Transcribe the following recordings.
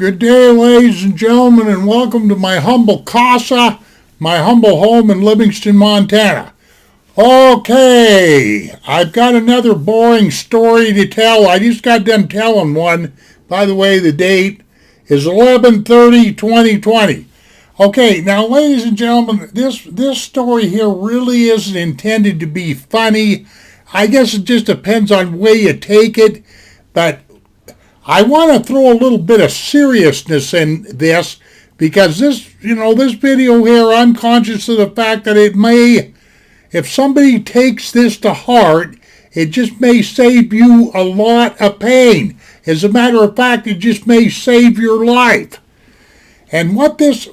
Good day, ladies and gentlemen, and welcome to my humble casa, my humble home in Livingston, Montana. Okay, I've got another boring story to tell. I just got done telling one. By the way, the date is 11/30/2020. Okay, now, ladies and gentlemen, this story here really isn't intended to be funny. I guess it just depends on where you take it, but I want to throw a little bit of seriousness in this because this video here, I'm conscious of the fact that it may, if somebody takes this to heart, it just may save you a lot of pain. As a matter of fact, it just may save your life. And what this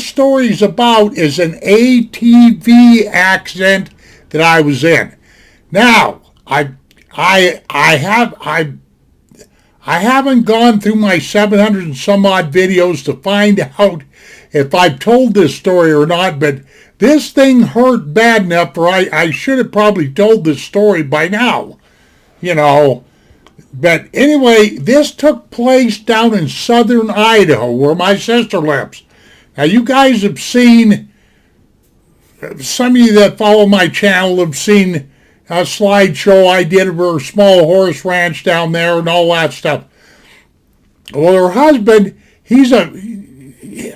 story is about is an ATV accident that I was in. Now, I haven't gone through my 700 and some odd videos to find out if I've told this story or not, but this thing hurt bad enough for I should have probably told this story by now, But anyway, this took place down in southern Idaho where my sister lives. Now, you guys have seen, some of you that follow my channel have seen a slideshow I did of her small horse ranch down there and all that stuff. Well, her husband,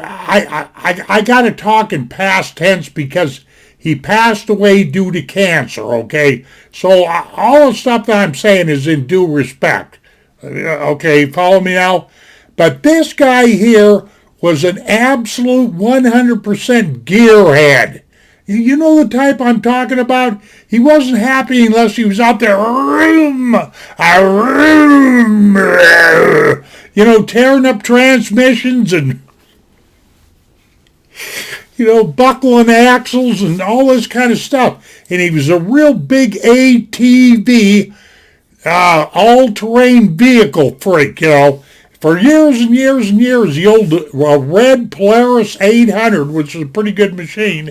I got to talk in past tense because he passed away due to cancer, okay? So all the stuff that I'm saying is in due respect. Okay, follow me now? But this guy here was an absolute 100% gearhead. You know the type I'm talking about? He wasn't happy unless he was out there, tearing up transmissions and, buckling axles and all this kind of stuff. And he was a real big ATV, all-terrain vehicle freak, For years and years and years, the old red Polaris 800, which is a pretty good machine,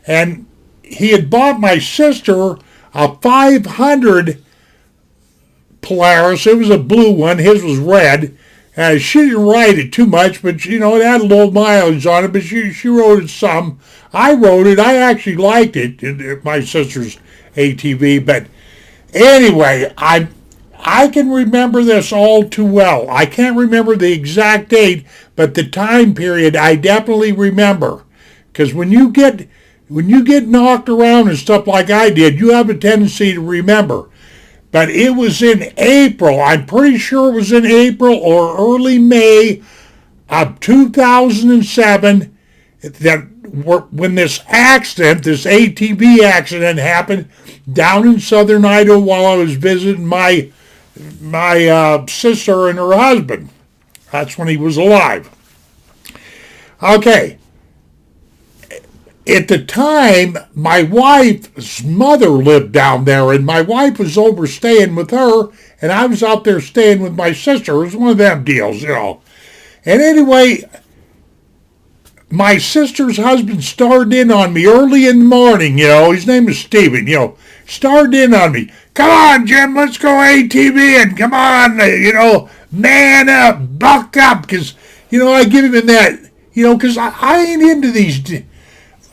and he had bought my sister a 500 Polaris. It was a blue one. His was red. She didn't ride it too much, but, it had a little mileage on it, but she rode it some. I rode it. I actually liked it, my sister's ATV. But anyway, I can remember this all too well. I can't remember the exact date, but the time period I definitely remember. Because when you get knocked around and stuff like I did, you have a tendency to remember. But it was in April, I'm pretty sure it was in April or early May of 2007, when this accident, this ATV accident happened down in southern Idaho while I was visiting my sister and her husband. That's when he was alive. Okay. At the time, my wife's mother lived down there, and my wife was overstaying with her, and I was out there staying with my sister. It was one of them deals, And anyway, my sister's husband started in on me early in the morning, His name is Steven, Started in on me. Come on, Jim, let's go ATVing. Come on, man up, buck up, because, I give him that, because I ain't into these.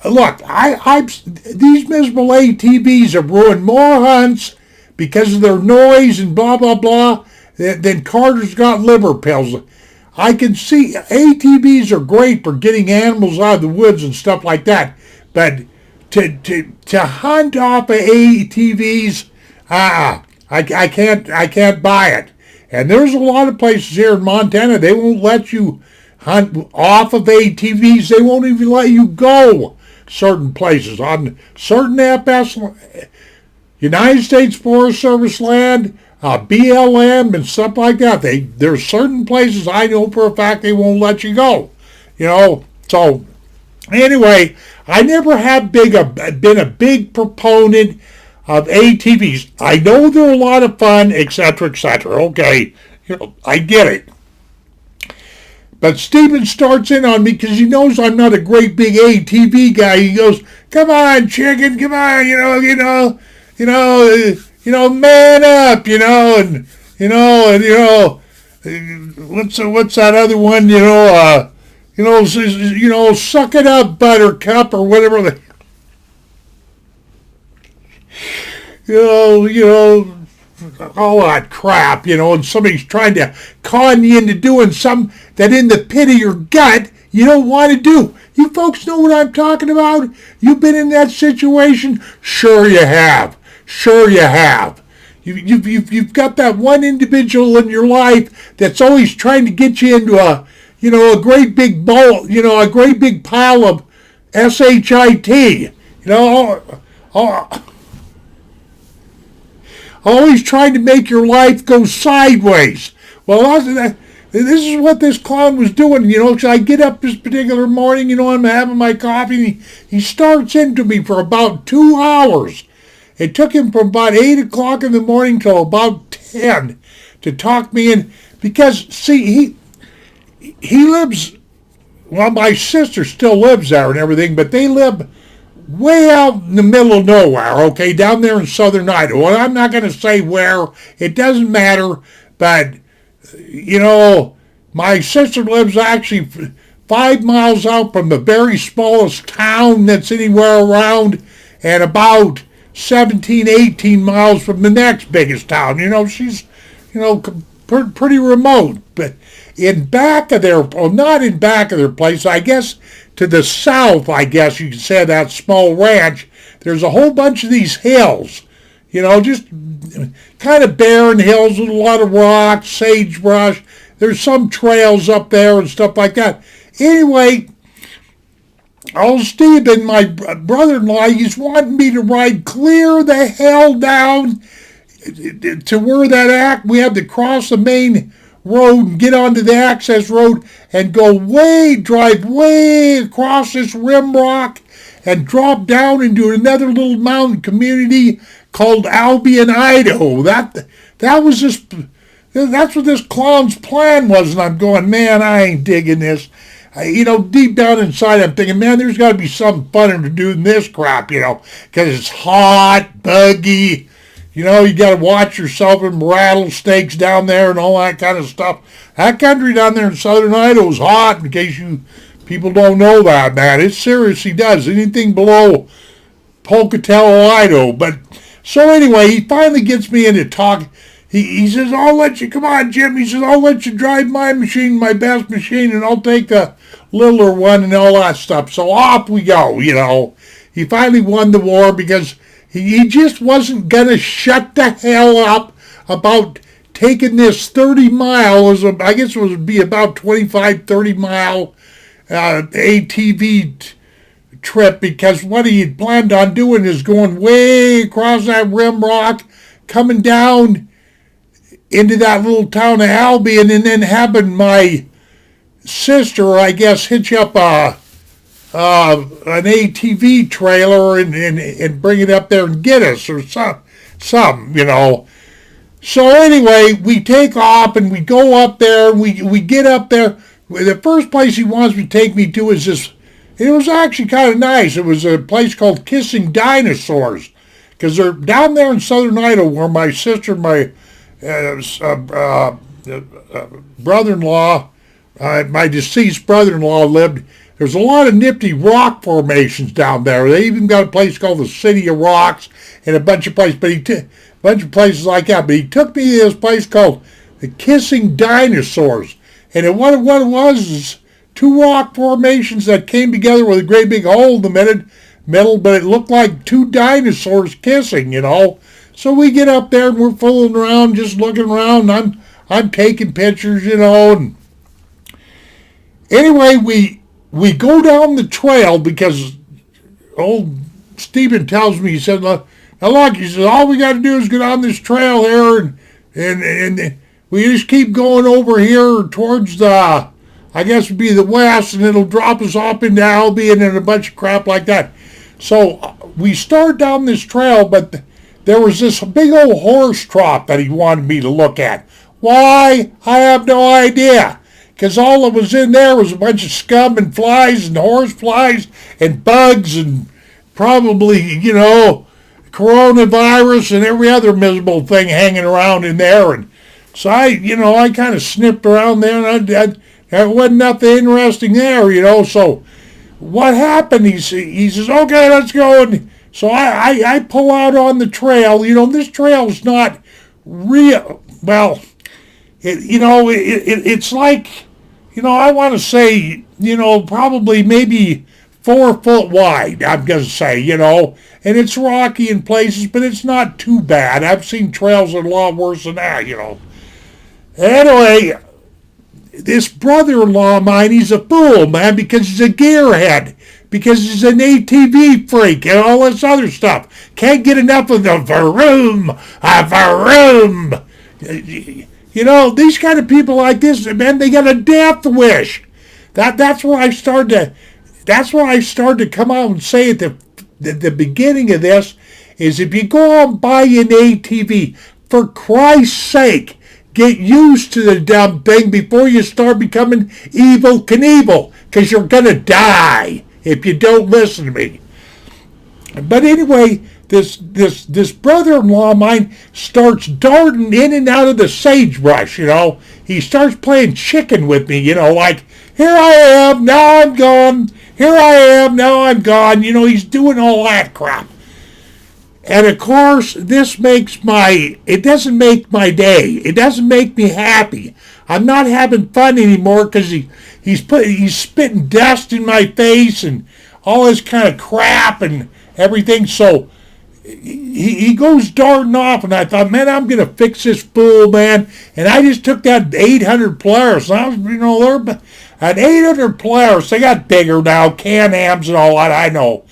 Look, these miserable ATVs have ruined more hunts because of their noise and blah, blah, blah than Carter's got liver pills. I can see ATVs are great for getting animals out of the woods and stuff like that, but to hunt off of ATVs, I can't buy it. And there's a lot of places here in Montana, they won't let you hunt off of ATVs. They won't even let you go certain places on certain FS, United States Forest Service land, BLM and stuff like that. There's certain places I know for a fact they won't let you go. So anyway, I never have been a big proponent of ATVs. I know they're a lot of fun, etc., etc. Okay, I get it. But Steven starts in on me because he knows I'm not a great big ATV guy. He goes, "Come on, chicken, come on, man up, what's that other one? Suck it up, Buttercup, or whatever. All that crap, and somebody's trying to con you into doing something that in the pit of your gut you don't want to do. You folks know what I'm talking about? You've been in that situation? Sure you have. Sure you have. You've got that one individual in your life that's always trying to get you into a great big bowl, a great big pile of shit. Always trying to make your life go sideways. Well, this is what this clown was doing, So I get up this particular morning, I'm having my coffee, and he starts into me for about 2 hours. It took him from about 8 o'clock in the morning till about 10 to talk me in, because, see, he lives, well, my sister still lives there and everything, but they live way out in the middle of nowhere, okay, down there in southern Idaho. And I'm not going to say where, it doesn't matter, but, my sister lives actually 5 miles out from the very smallest town that's anywhere around, and about 17, 18 miles from the next biggest town. She's, pretty remote, but in back of their, well, not in back of their place, I guess to the south, I guess you could say, that small ranch, there's a whole bunch of these hills, just kind of barren hills with a lot of rocks, sagebrush. There's some trails up there and stuff like that. Anyway, old Stephen, my brother-in-law, he's wanting me to ride clear the hell down to where we have to cross the main road and get onto the access road and drive way across this rim rock and drop down into another little mountain community called Albion, Idaho. That's what this clown's plan was, and I'm going, man, I ain't digging this. Deep down inside, I'm thinking, man, there's got to be something funner to do than this crap, because it's hot, buggy. You got to watch yourself from rattlesnakes down there and all that kind of stuff. That country down there in southern Idaho is hot, in case people don't know that, man. It seriously does. Anything below Pocatello, Idaho. But, so anyway, he finally gets me into talk. He says, come on, Jim. He says, I'll let you drive my machine, my best machine, and I'll take the littler one and all that stuff. So off we go, He finally won the war because he just wasn't going to shut the hell up about taking this 30-mile, I guess it would be about 25, 30-mile ATV trip, because what he had planned on doing is going way across that rim rock, coming down into that little town of Albion, and then having my sister, I guess, hitch up an ATV trailer and bring it up there and get us or something. So anyway, we take off and we go up there and we get up there. The first place he wants me to take me to is this. It was actually kind of nice. It was a place called Kissing Dinosaurs, because they're down there in southern Idaho where my sister, my brother-in-law, my deceased brother-in-law lived. There's a lot of nifty rock formations down there. They even got a place called the City of Rocks and a bunch of places, bunch of places like that. But he took me to this place called the Kissing Dinosaurs, and what it was is two rock formations that came together with a great big hole in the middle, but it looked like two dinosaurs kissing. So we get up there and we're fooling around, just looking around. And I'm taking pictures, And anyway, we go down the trail because old Stephen tells me, he said, now look, he says, all we got to do is get on this trail here and we just keep going over here towards the, I guess it'd be the west, and it'll drop us off into Albion and a bunch of crap like that. So we start down this trail, but there was this big old horse trough that he wanted me to look at. Why? I have no idea. Because all that was in there was a bunch of scum and flies and horse flies and bugs and probably, coronavirus and every other miserable thing hanging around in there. And, of So I kind of sniffed around there, and there wasn't nothing interesting there, So what happened? He says, okay, let's go. And so I pull out on the trail. This trail's not real. Well, it's like, I want to say, probably maybe 4 foot wide, I'm going to say, and it's rocky in places, but it's not too bad. I've seen trails that are a lot worse than that, Anyway, this brother-in-law of mine, he's a fool, man, because he's a gearhead, because he's an ATV freak and all this other stuff. Can't get enough of the vroom, vroom. These kind of people like this, man, they got a death wish. That's where I started to come out and say at the beginning of this is if you go out and buy an ATV, for Christ's sake, get used to the dumb thing before you start becoming evil Knievel, because you're going to die if you don't listen to me. But anyway, this brother-in-law of mine starts darting in and out of the sagebrush, He starts playing chicken with me, like, here I am, now I'm gone. Here I am, now I'm gone. He's doing all that crap. And of course, it doesn't make my day. It doesn't make me happy. I'm not having fun anymore because he's spitting dust in my face and all this kind of crap and everything. So he goes darting off, and I thought, man, I'm gonna fix this fool, man. And I just took that 800 Polaris. And I was, they're an 800 Polaris. They got bigger now, Can-Ams and all that. I know.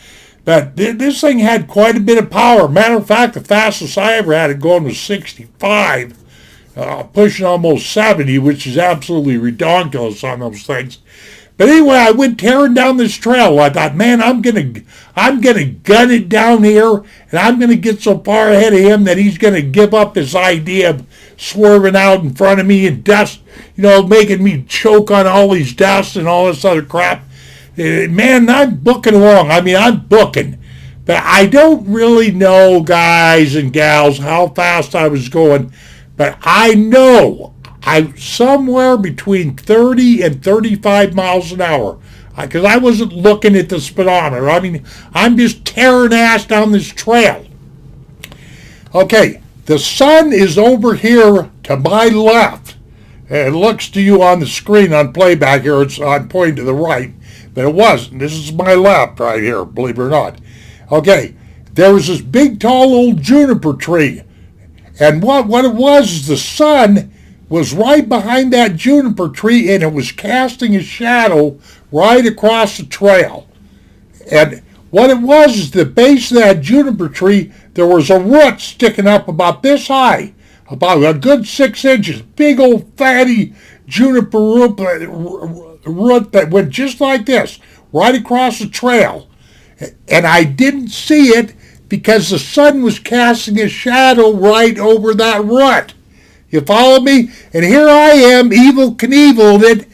But this thing had quite a bit of power. Matter of fact, the fastest I ever had it going was 65, pushing almost 70, which is absolutely ridiculous on those things. But anyway, I went tearing down this trail. I thought, man, I'm gonna gun it down here, and I'm gonna get so far ahead of him that he's gonna give up his idea of swerving out in front of me and dust, making me choke on all these dust and all this other crap. Man, I'm booking along. I'm booking. But I don't really know, guys and gals, how fast I was going. But I know I'm somewhere between 30 and 35 miles an hour. Because I wasn't looking at the speedometer. I'm just tearing ass down this trail. Okay, the sun is over here to my left. It looks to you on the screen on playback here. I'm pointing to the right. But it wasn't. This is my left right here, believe it or not. Okay, there was this big, tall old juniper tree. And what it was is the sun was right behind that juniper tree, and it was casting a shadow right across the trail. And what it was is the base of that juniper tree, there was a root sticking up about this high, about a good 6 inches. Big old fatty juniper root that went just like this, right across the trail. And I didn't see it because the sun was casting a shadow right over that root. You follow me? And here I am, Evil Knievel, it.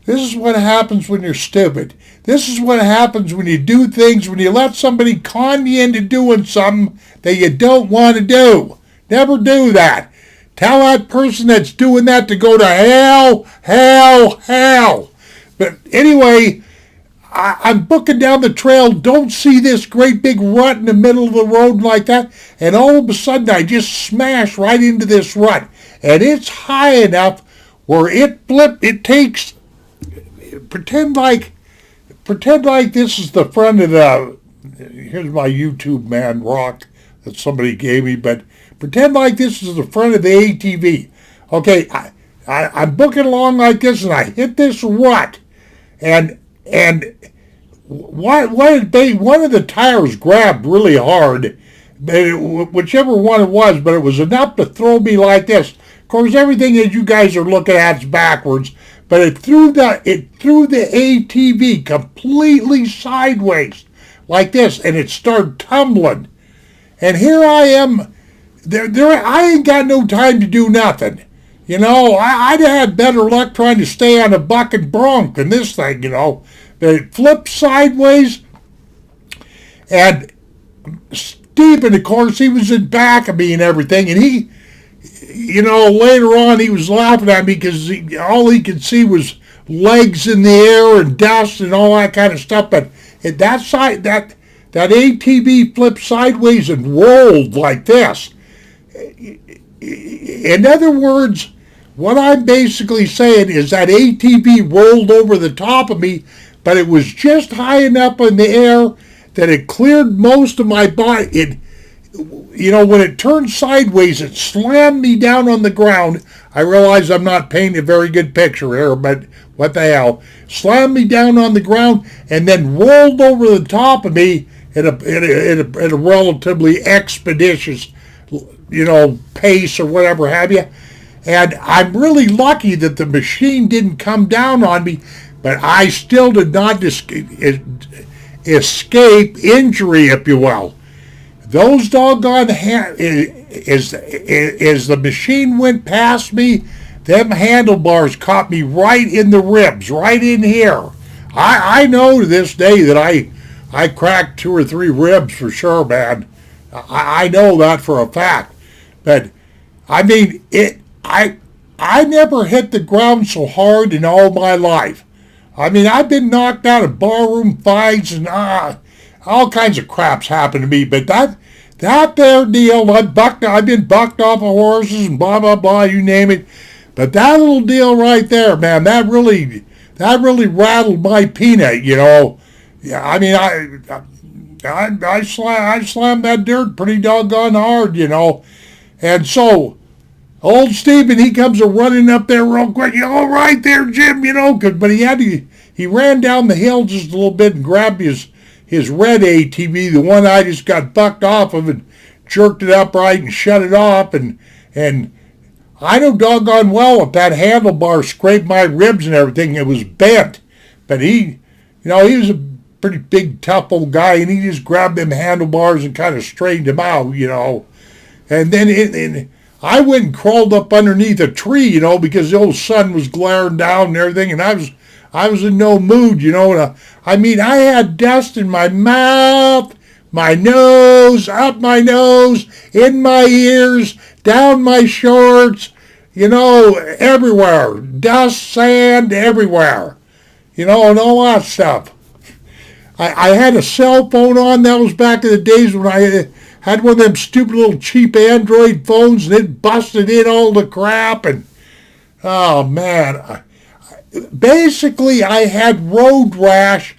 This is what happens when you're stupid. This is what happens when you do things, when you let somebody con you into doing something that you don't want to do. Never do that. Tell that person that's doing that to go to hell, hell, hell. But anyway, I'm booking down the trail, don't see this great big rut in the middle of the road like that, and all of a sudden I just smash right into this rut. And it's high enough where it takes, pretend like this is the front of here's my YouTube man rock that somebody gave me, but pretend like this is the front of the ATV. Okay, I'm booking along like this, and I hit this rut, and one of the tires grabbed really hard, whichever one it was, but it was enough to throw me like this. Of course, everything that you guys are looking at is backwards, but it threw the ATV completely sideways like this, and it started tumbling. And here I am. I ain't got no time to do nothing. I'd have better luck trying to stay on a buck and bronc than this thing, It flipped sideways and Stephen, of course, he was in back of me and everything, and he, later on he was laughing at me because all he could see was legs in the air and dust and all that kind of stuff. But that side, that ATV flipped sideways and rolled like this. In other words, what I'm basically saying is that ATV rolled over the top of me, but it was just high enough in the air that it cleared most of my body. When it turned sideways, it slammed me down on the ground. I realize I'm not painting a very good picture here, but what the hell. Slammed me down on the ground and then rolled over the top of me at a relatively expeditious, pace or whatever have you. And I'm really lucky that the machine didn't come down on me, but I still did not escape injury, if you will. Those doggone as the machine went past me, them handlebars caught me right in the ribs, right in here. I know to this day that I cracked 2 or 3 ribs for sure, man. I know that for a fact. But I mean, I never hit the ground so hard in all my life. I mean, I've been knocked out of barroom fights and all kinds of crap's happened to me, but that there deal, I've been bucked off of horses and blah, blah, blah, you name it. But that little deal right there, man, that really rattled my peanut, Yeah, I mean, I slammed that dirt pretty doggone hard, And so, old Stephen, he comes running up there real quick. All right there, Jim, but he ran down the hill just a little bit and grabbed his red ATV, the one I just got bucked off of, and jerked it upright and shut it off. And I know doggone well if that handlebar scraped my ribs and everything, it was bent. But he was a pretty big, tough old guy, and he just grabbed them handlebars and kind of straightened them out, And then I went and crawled up underneath a tree, because the old sun was glaring down and everything, and I was in no mood, I mean, I had dust in my mouth, my nose, up my nose, in my ears, down my shorts, everywhere. Dust, sand, everywhere. And all that stuff. I had a cell phone on. That was back in the days when I had one of them stupid little cheap Android phones, and it busted in all the crap. And, oh, man. Basically, I had road rash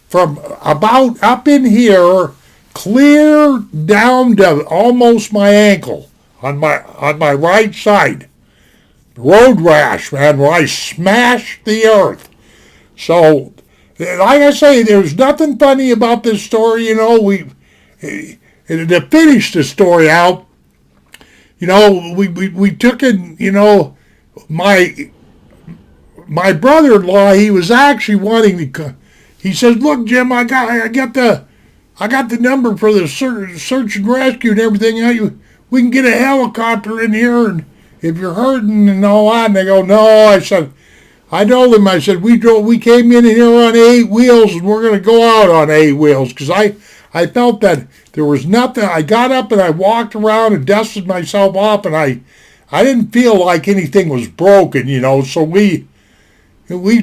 from about up in here, clear down to almost my ankle on my right side. Road rash, man, where I smashed the earth. So, like I say, there's nothing funny about this story, to finish the story out, we took it, my brother-in-law, he was actually wanting to, he says, look, Jim, I got the number for the search and rescue and everything. We can get a helicopter in here, and if you're hurting and all that. And they go, no. I told them, I said, we came in here on 8 wheels, and we're going to go out on 8 wheels, because I felt that there was nothing. I got up and I walked around and dusted myself off, and I didn't feel like anything was broken, so we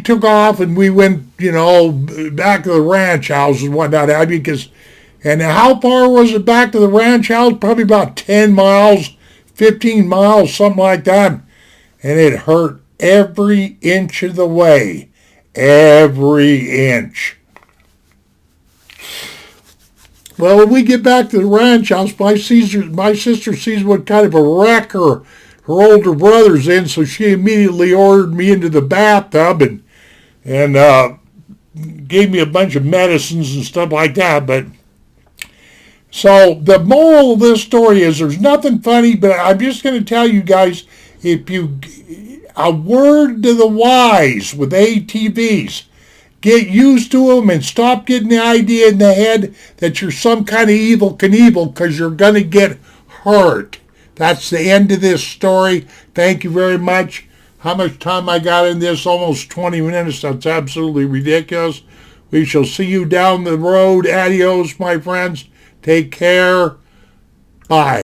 took off and we went, back to the ranch house and whatnot, and how far was it back to the ranch house? Probably about 10 miles, 15 miles, something like that. And it hurt every inch of the way. Every inch. Well, when we get back to the ranch house, my sister sees what kind of a wreck her older brother's in, so she immediately ordered me into the bathtub and gave me a bunch of medicines and stuff like that. But so the moral of this story is there's nothing funny, but I'm just going to tell you guys, a word to the wise with ATVs. Get used to them and stop getting the idea in the head that you're some kind of evil Knievel, because you're going to get hurt. That's the end of this story. Thank you very much. How much time I got in this? Almost 20 minutes. That's absolutely ridiculous. We shall see you down the road. Adios, my friends. Take care. Bye.